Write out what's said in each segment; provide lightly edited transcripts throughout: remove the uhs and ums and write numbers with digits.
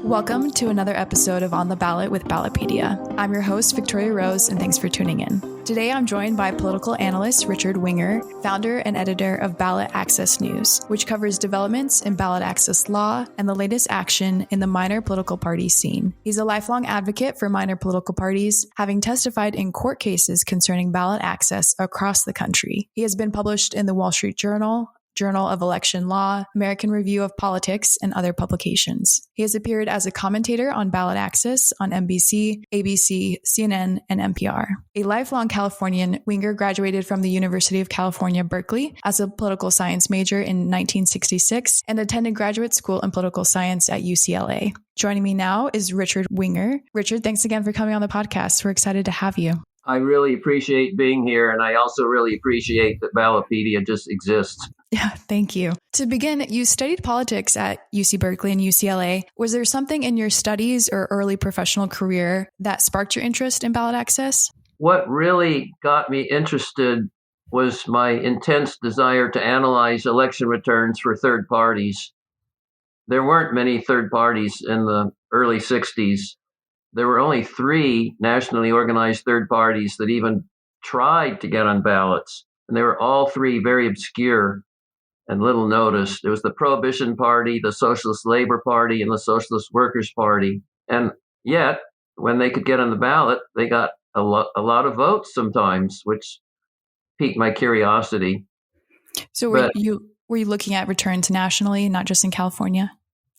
Welcome to another episode of On the Ballot with Ballotpedia. I'm your host, Victoria Rose, and thanks for tuning in. Today, I'm joined by political analyst Richard Winger, founder and editor of Ballot Access News, which covers developments in ballot access law and the latest action in the minor political party scene. He's a lifelong advocate for minor political parties, having testified in court cases concerning ballot access across the country. He has been published in the Wall Street Journal, Journal of Election Law, American Review of Politics, and other publications. He has appeared as a commentator on ballot access on NBC, ABC, CNN, and NPR. A lifelong Californian, Winger graduated from the University of California, Berkeley as a political science major in 1966 and attended graduate school in political science at UCLA. Joining me now is Richard Winger. Richard, thanks again for coming on the podcast. We're excited to have you. I really appreciate being here, and I also really appreciate that Ballotpedia just exists. Yeah, thank you. To begin, you studied politics at UC Berkeley and UCLA. Was there something in your studies or early professional career that sparked your interest in ballot access? What really got me interested was my intense desire to analyze election returns for third parties. There weren't many third parties in the early 60s. There were only 3 nationally organized third parties that even tried to get on ballots, and they were all 3 very obscure and little noticed. There was the Prohibition Party, the Socialist Labor Party, and the Socialist Workers' Party. And yet, when they could get on the ballot, they got a lot of votes sometimes, which piqued my curiosity. So were you looking at returns nationally, not just in California?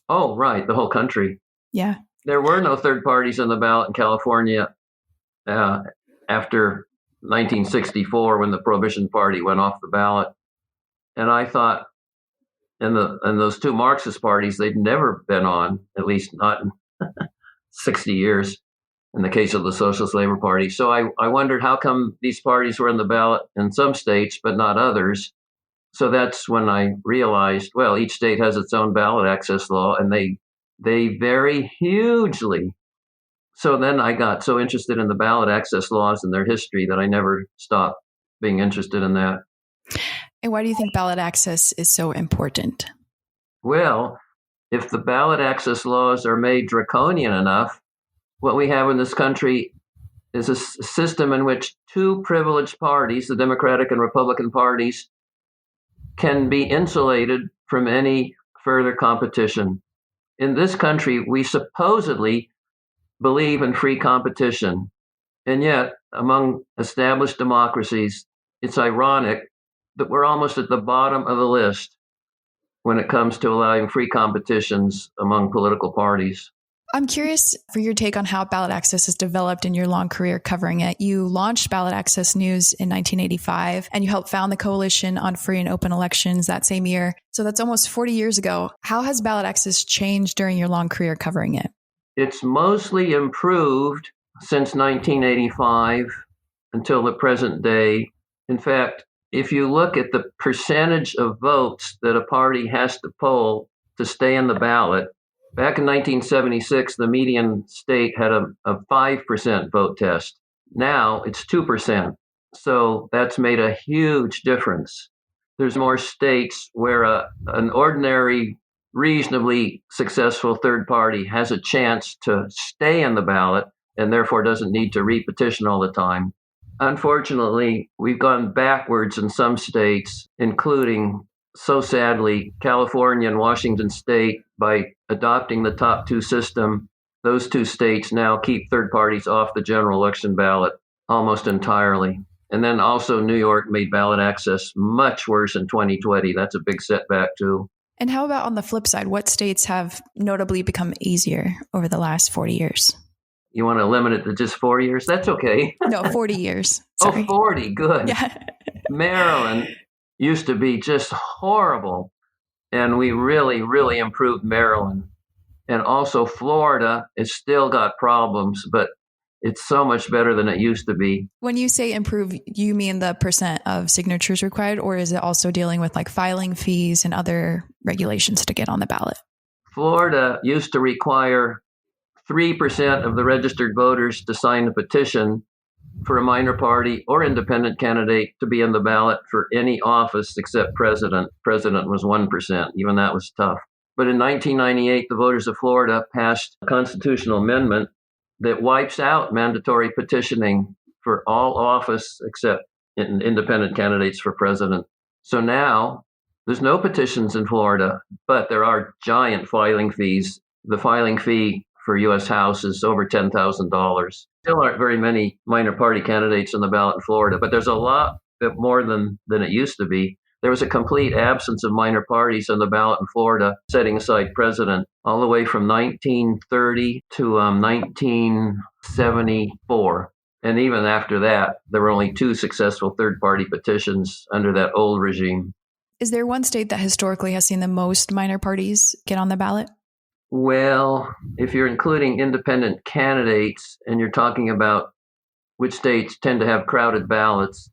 Oh, right, the whole country. Yeah. There were no third parties on the ballot in California after 1964 when the Prohibition Party went off the ballot. And I thought, and those 2 Marxist parties, they'd never been on, at least not in 60 years, in the case of the Socialist Labor Party. So I wondered how come these parties were on the ballot in some states, but not others. So that's when I realized, well, each state has its own ballot access law, and they vary hugely. So then I got so interested in the ballot access laws and their history that I never stopped being interested in that. And why do you think ballot access is so important? Well, if the ballot access laws are made draconian enough, what we have in this country is a system in which 2 privileged parties, the Democratic and Republican parties, can be insulated from any further competition. In this country, we supposedly believe in free competition. And yet, among established democracies, it's ironic that we're almost at the bottom of the list when it comes to allowing free competitions among political parties. I'm curious for your take on how ballot access has developed in your long career covering it. You launched Ballot Access News in 1985, and you helped found the Coalition on Free and Open Elections that same year. So that's almost 40 years ago. How has ballot access changed during your long career covering it? It's mostly improved since 1985 until the present day. In fact, if you look at the percentage of votes that a party has to poll to stay on the ballot, back in 1976, the median state had a 5% vote test. Now it's 2%. So that's made a huge difference. There's more states where an ordinary, reasonably successful third party has a chance to stay on the ballot and therefore doesn't need to repetition all the time. Unfortunately, we've gone backwards in some states, including, so sadly, California and Washington State, by adopting the top 2 system. Those 2 states now keep third parties off the general election ballot almost entirely. And then also New York made ballot access much worse in 2020. That's a big setback too. And how about on the flip side? What states have notably become easier over the last 40 years? You want to limit it to just 4 years? That's okay. No, 40 years. Sorry. Oh, 40. Good. Yeah. Maryland used to be just horrible. And we really, really improved Maryland. And also Florida has still got problems, but it's so much better than it used to be. When you say improve, you mean the percent of signatures required, or is it also dealing with like filing fees and other regulations to get on the ballot? Florida used to require 3% of the registered voters to sign a petition for a minor party or independent candidate to be on the ballot for any office except president. President was 1%. Even that was tough. But in 1998, the voters of Florida passed a constitutional amendment that wipes out mandatory petitioning for all office except independent candidates for president. So now there's no petitions in Florida, but there are giant filing fees. The filing fee for U.S. House is over $10,000. Still aren't very many minor party candidates on the ballot in Florida, but there's a lot more than it used to be. There was a complete absence of minor parties on the ballot in Florida, setting aside president, all the way from 1930 to 1974. And even after that, there were only 2 successful third-party petitions under that old regime. Is there one state that historically has seen the most minor parties get on the ballot? Well, if you're including independent candidates and you're talking about which states tend to have crowded ballots,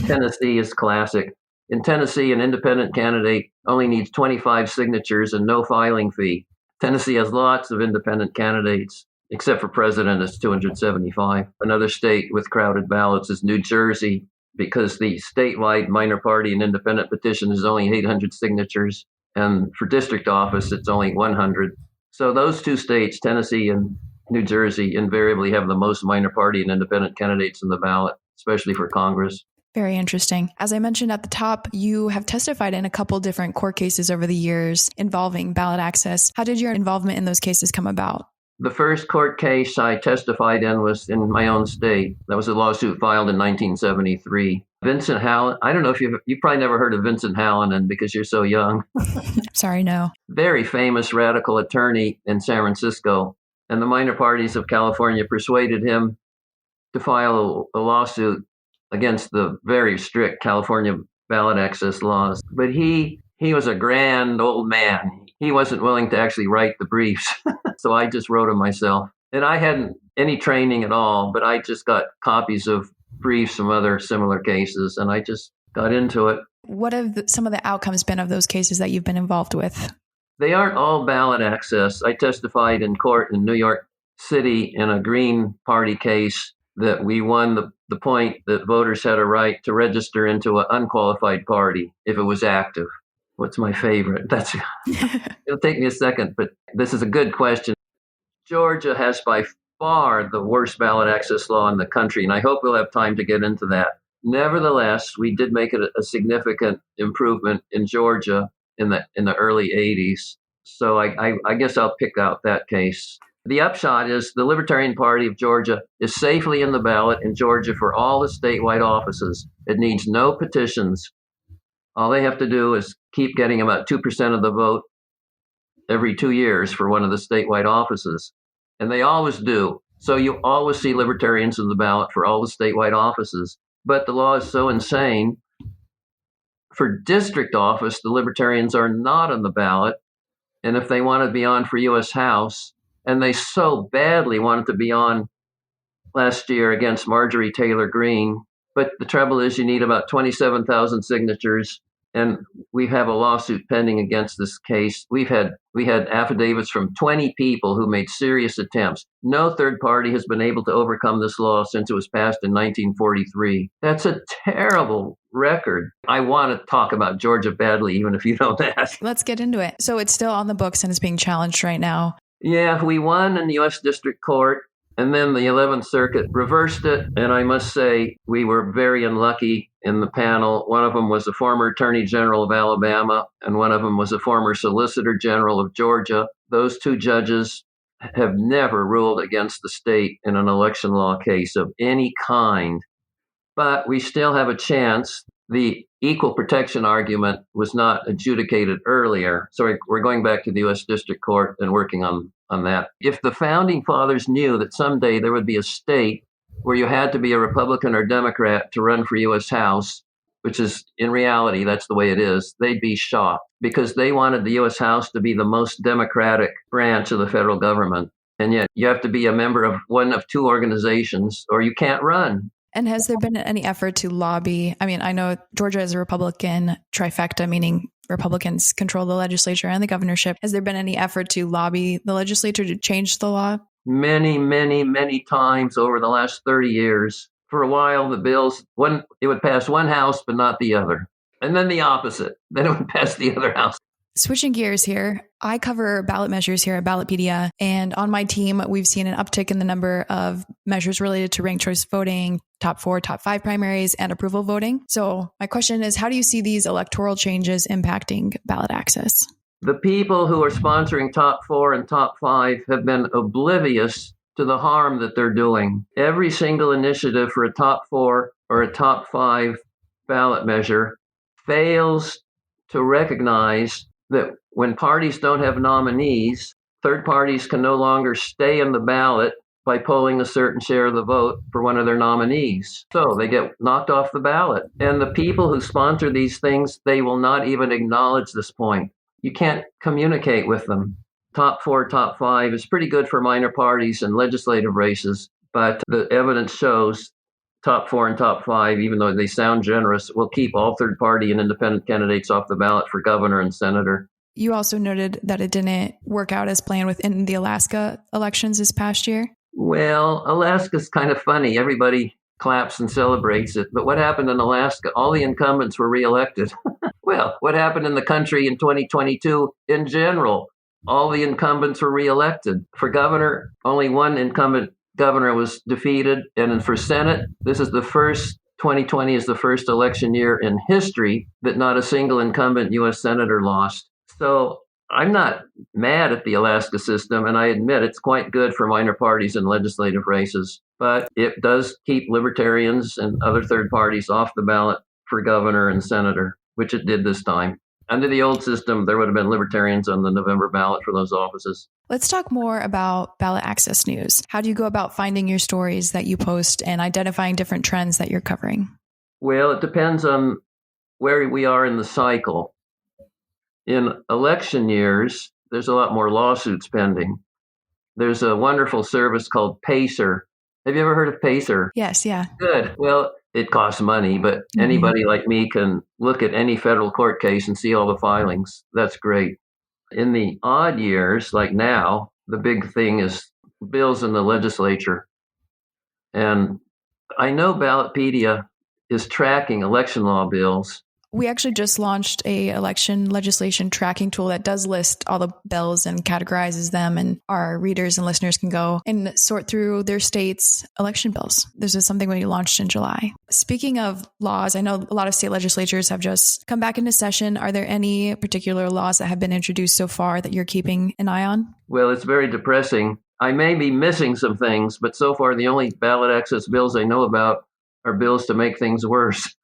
Tennessee is classic. In Tennessee, an independent candidate only needs 25 signatures and no filing fee. Tennessee has lots of independent candidates, except for president, it's 275. Another state with crowded ballots is New Jersey, because the statewide minor party and independent petition is only 800 signatures. And for district office, it's only 100. So those 2 states, Tennessee and New Jersey, invariably have the most minor party and independent candidates in the ballot, especially for Congress. Very interesting. As I mentioned at the top, you have testified in a couple different court cases over the years involving ballot access. How did your involvement in those cases come about? The first court case I testified in was in my own state. That was a lawsuit filed in 1973. Vincent Hallinan, I don't know if you probably never heard of Vincent Hallinan because you're so young. Sorry, no. Very famous radical attorney in San Francisco. And the minor parties of California persuaded him to file a lawsuit against the very strict California ballot access laws. But he was a grand old man. He wasn't willing to actually write the briefs. So I just wrote them myself. And I hadn't any training at all, but I just got copies of briefs from other similar cases, and I just got into it. What have some of the outcomes been of those cases that you've been involved with? They aren't all ballot access. I testified in court in New York City in a Green Party case that we won the point that voters had a right to register into an unqualified party if it was active. What's my favorite? It'll take me a second, but this is a good question. Georgia has by far the worst ballot access law in the country, and I hope we'll have time to get into that. Nevertheless, we did make it a significant improvement in Georgia in the early 80s. So I guess I'll pick out that case. The upshot is the Libertarian Party of Georgia is safely in the ballot in Georgia for all the statewide offices. It needs no petitions. All they have to do is keep getting about 2% of the vote every 2 years for one of the statewide offices. And they always do. So you always see libertarians in the ballot for all the statewide offices. But the law is so insane. For district office, the libertarians are not on the ballot. And if they want to be on for U.S. House, and they so badly wanted to be on last year against Marjorie Taylor Greene, but the trouble is you need about 27,000 signatures. And we have a lawsuit pending against this case. We had affidavits from 20 people who made serious attempts. No third party has been able to overcome this law since it was passed in 1943. That's a terrible record. I want to talk about Georgia badly, even if you don't ask. Let's get into it. So it's still on the books and it's being challenged right now. Yeah, we won in the U.S. District Court. And then the 11th Circuit reversed it. And I must say, we were very unlucky in the panel. One of them was a former Attorney General of Alabama, and one of them was a former Solicitor General of Georgia. Those 2 judges have never ruled against the state in an election law case of any kind. But we still have a chance. The equal protection argument was not adjudicated earlier. So we're going back to the U.S. District Court and working on that. If the founding fathers knew that someday there would be a state where you had to be a Republican or Democrat to run for U.S. House, which is in reality, that's the way it is, they'd be shocked because they wanted the U.S. House to be the most democratic branch of the federal government. And yet you have to be a member of one of 2 organizations or you can't run. And has there been any effort to lobby? I mean, I know Georgia is a Republican trifecta, meaning Republicans control the legislature and the governorship. Has there been any effort to lobby the legislature to change the law? Many, many, many times over the last 30 years. For a while, the bills, it would pass one house, but not the other. And then the opposite. Then it would pass the other house. Switching gears here, I cover ballot measures here at Ballotpedia, and on my team, we've seen an uptick in the number of measures related to ranked choice voting, top 4, top 5 primaries, and approval voting. So my question is, how do you see these electoral changes impacting ballot access? The people who are sponsoring top 4 and top 5 have been oblivious to the harm that they're doing. Every single initiative for a top 4 or a top 5 ballot measure fails to recognize that when parties don't have nominees, third parties can no longer stay in the ballot by polling a certain share of the vote for one of their nominees. So they get knocked off the ballot. And the people who sponsor these things, they will not even acknowledge this point. You can't communicate with them. Top 4, top 5 is pretty good for minor parties and legislative races, but the evidence shows top 4 and top 5, even though they sound generous, will keep all third party and independent candidates off the ballot for governor and senator. You also noted that it didn't work out as planned within the Alaska elections this past year. Well, Alaska's kind of funny. Everybody claps and celebrates it. But what happened in Alaska? All the incumbents were reelected. Well, what happened in the country in 2022 in general? All the incumbents were reelected. For governor, only one incumbent governor was defeated. And for Senate, 2020 is the first election year in history that not a single incumbent U.S. senator lost. So I'm not mad at the Alaska system, and I admit it's quite good for minor parties and legislative races, but it does keep libertarians and other third parties off the ballot for governor and senator, which it did this time. Under the old system, there would have been libertarians on the November ballot for those offices. Let's talk more about ballot access news. How do you go about finding your stories that you post and identifying different trends that you're covering? Well, it depends on where we are in the cycle. In election years, there's a lot more lawsuits pending. There's a wonderful service called Pacer. Have you ever heard of Pacer? Yes, yeah. Good. Well, it costs money, but anybody like me can look at any federal court case and see all the filings. That's great. In the odd years, like now, the big thing is bills in the legislature. And I know Ballotpedia is tracking election law bills. We actually just launched a election legislation tracking tool that does list all the bills and categorizes them, and our readers and listeners can go and sort through their state's election bills. This is something we launched in July. Speaking of laws, I know a lot of state legislatures have just come back into session. Are there any particular laws that have been introduced so far that you're keeping an eye on? Well, it's very depressing. I may be missing some things, but so far the only ballot access bills I know about are bills to make things worse.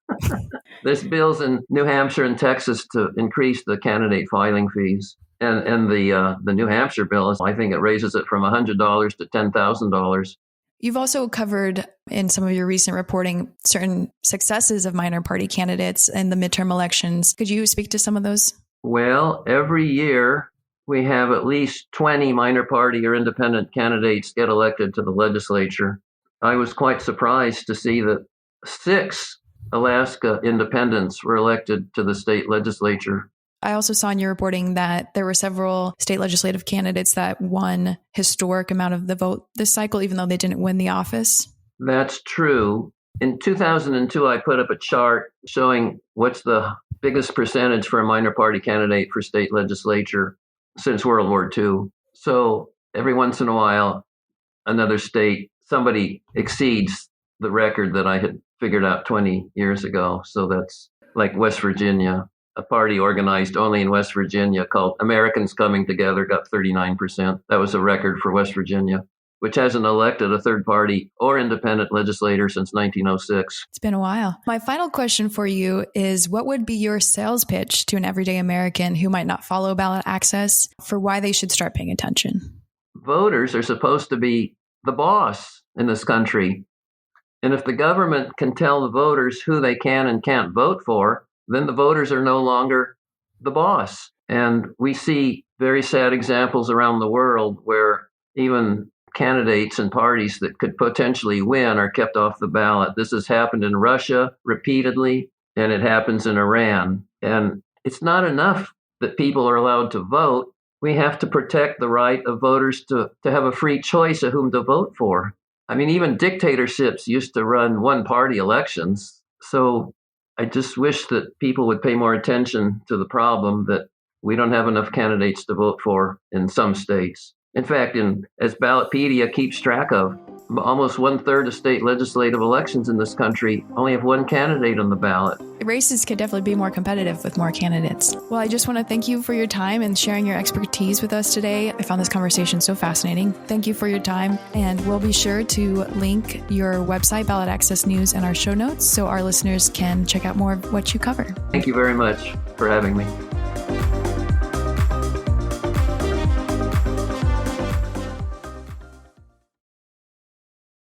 There's bills in New Hampshire and Texas to increase the candidate filing fees. And the New Hampshire bill, I think it raises it from $100 to $10,000. You've also covered in some of your recent reporting certain successes of minor party candidates in the midterm elections. Could you speak to some of those? Well, every year we have at least 20 minor party or independent candidates get elected to the legislature. I was quite surprised to see that 6 Alaska independents were elected to the state legislature. I also saw in your reporting that there were several state legislative candidates that won historic amount of the vote this cycle, even though they didn't win the office. That's true. In 2002, I put up a chart showing what's the biggest percentage for a minor party candidate for state legislature since World War II. So every once in a while, another state, somebody exceeds the record that I had figured out 20 years ago. So that's like West Virginia. A party organized only in West Virginia called Americans Coming Together got 39%. That was a record for West Virginia, which hasn't elected a third party or independent legislator since 1906. It's been a while. My final question for you is, what would be your sales pitch to an everyday American who might not follow ballot access for why they should start paying attention? Voters are supposed to be the boss in this country. And if the government can tell the voters who they can and can't vote for, then the voters are no longer the boss. And we see very sad examples around the world where even candidates and parties that could potentially win are kept off the ballot. This has happened in Russia repeatedly, and it happens in Iran. And it's not enough that people are allowed to vote. We have to protect the right of voters to have a free choice of whom to vote for. I mean, even dictatorships used to run one-party elections. So I just wish that people would pay more attention to the problem that we don't have enough candidates to vote for in some states. In fact, as Ballotpedia keeps track of, almost 1/3 of state legislative elections in this country only have one candidate on the ballot. Races could definitely be more competitive with more candidates. Well, I just want to thank you for your time and sharing your expertise with us today. I found this conversation so fascinating. Thank you for your time, and we'll be sure to link your website, Ballot Access News, in our show notes so our listeners can check out more of what you cover. Thank you very much for having me.